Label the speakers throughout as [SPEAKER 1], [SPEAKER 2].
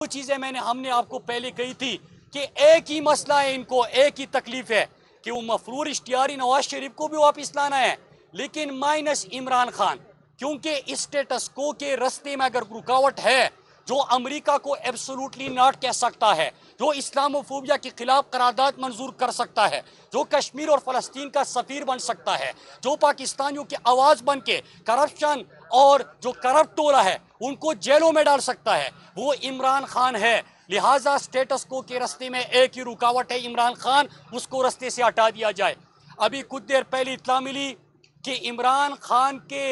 [SPEAKER 1] वो चीजें हमने आपको पहले कही थी कि एक ही मसला है, इनको एक ही तकलीफ है कि वो मफरूर इश्तियारी नवाज शरीफ को भी वापस लाना है, लेकिन माइनस इमरान खान, क्योंकि इस स्टेटस को के रास्ते में अगर रुकावट है जो अमेरिका को एब्सोल्युटली नॉट कह सकता है, जो इस्लामोफोबिया के खिलाफ करारदाद मंजूर कर सकता है, जो कश्मीर और फलस्तीन का सफीर बन सकता है, जो पाकिस्तानियों की आवाज बन के करप्शन और जो करप्ट टोला है उनको जेलों में डाल सकता है, वो इमरान खान है। लिहाजा स्टेटस को के रास्ते में एक ही रुकावट है, इमरान खान, उसको रास्ते से हटा दिया जाए। अभी कुछ देर पहले इत्तला मिली कि इमरान खान के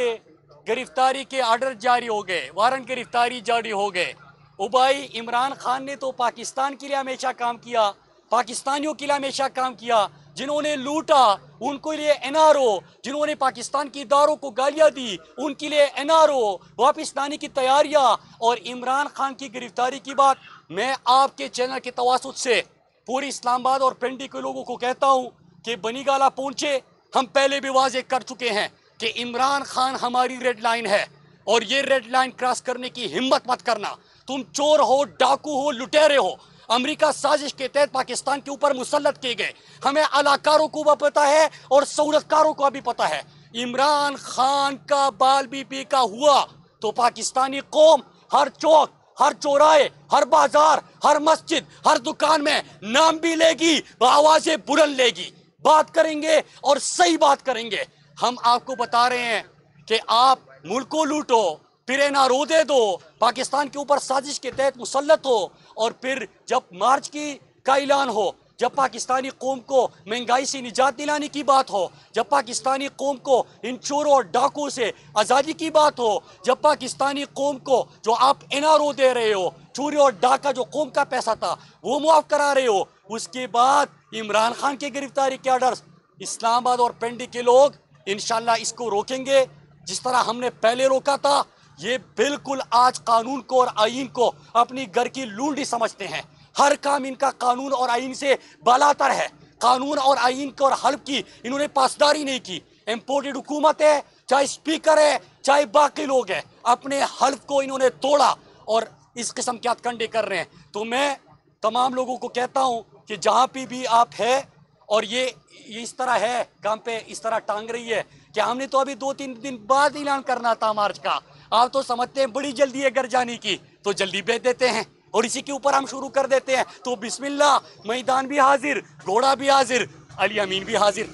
[SPEAKER 1] गिरफ्तारी के आर्डर जारी हो गए, वारंट गिरफ्तारी जारी हो गए। ओ भाई, इमरान खान ने तो पाकिस्तान के लिए हमेशा काम किया, पाकिस्तानियों के लिए हमेशा काम किया। जिन्होंने लूटा उनको लिए एनआरओ, जिन्होंने पाकिस्तान की इदारों को गालियां दी उनके लिए एनआरओ, वापस लाने की तैयारियां। और इमरान खान की गिरफ्तारी की बात मैं आपके चैनल के तवासुत से पूरी इस्लामाबाद और पिंडी के लोगों को कहता हूं कि बनीगाला पहुंचे। हम पहले भी वाजे कर चुके हैं कि इमरान खान हमारी रेड लाइन है और ये रेड लाइन क्रॉस करने की हिम्मत मत करना। तुम चोर हो, डाकू हो, लुटेरे हो, अमेरिका साजिश के तहत पाकिस्तान के ऊपर मुसल्लत किए गए। हमें अलाकारों को भी पता है और सहूलतकारों को भी पता है। इमरान खान का बाल भी पीका हुआ तो पाकिस्तानी कौम हर चौक, हर चौराहे, हर बाजार, हर मस्जिद, हर दुकान में नाम भी लेगी, आवाजें बुलंद लेगी, बात करेंगे और सही बात करेंगे। हम आपको बता रहे हैं कि आप मुल्क को लूटो, फिर एनआरओ दे दो, पाकिस्तान के ऊपर साजिश के तहत मुसल्लत हो, और फिर जब मार्च का ऐलान हो, जब पाकिस्तानी कौम को महंगाई से निजात दिलाने की बात हो, जब पाकिस्तानी कौम को इन चोरों और डाकुओं से आज़ादी की बात हो, जब पाकिस्तानी कौम को जो आप एनआरओ दे रहे हो, चोरी और डाका जो कौम का पैसा था वो मुआफ करा रहे हो, उसके बाद इमरान खान की गिरफ्तारी के आर्डर्स, इस्लामाबाद और पिंडी के लोग इंशाल्लाह इसको रोकेंगे जिस तरह हमने पहले रोका था। ये बिल्कुल आज कानून को और आईन को अपनी घर की लूंडी समझते हैं। हर काम इनका कानून और आईन से बालातर है। कानून और आईन को और हल्फ की इन्होंने पासदारी नहीं की। इम्पोर्टेड हुकूमत है, चाहे स्पीकर है, चाहे बाकी लोग हैं, अपने हल्फ को इन्होंने तोड़ा और इस किस्म के हथकंडे कर रहे हैं। तो मैं तमाम लोगों को कहता हूँ कि जहाँ पे भी आप है और ये इस तरह है, काम पे इस तरह टांग रही है कि हमने तो अभी 2-3 दिन बाद ऐलान करना था मार्च का, आप तो समझते हैं बड़ी जल्दी है घर जाने की, तो जल्दी भेज देते हैं और इसी के ऊपर हम शुरू कर देते हैं। तो बिस्मिल्लाह, मैदान भी हाजिर, घोड़ा भी हाजिर, अली अमीन भी हाजिर।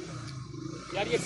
[SPEAKER 1] यार ये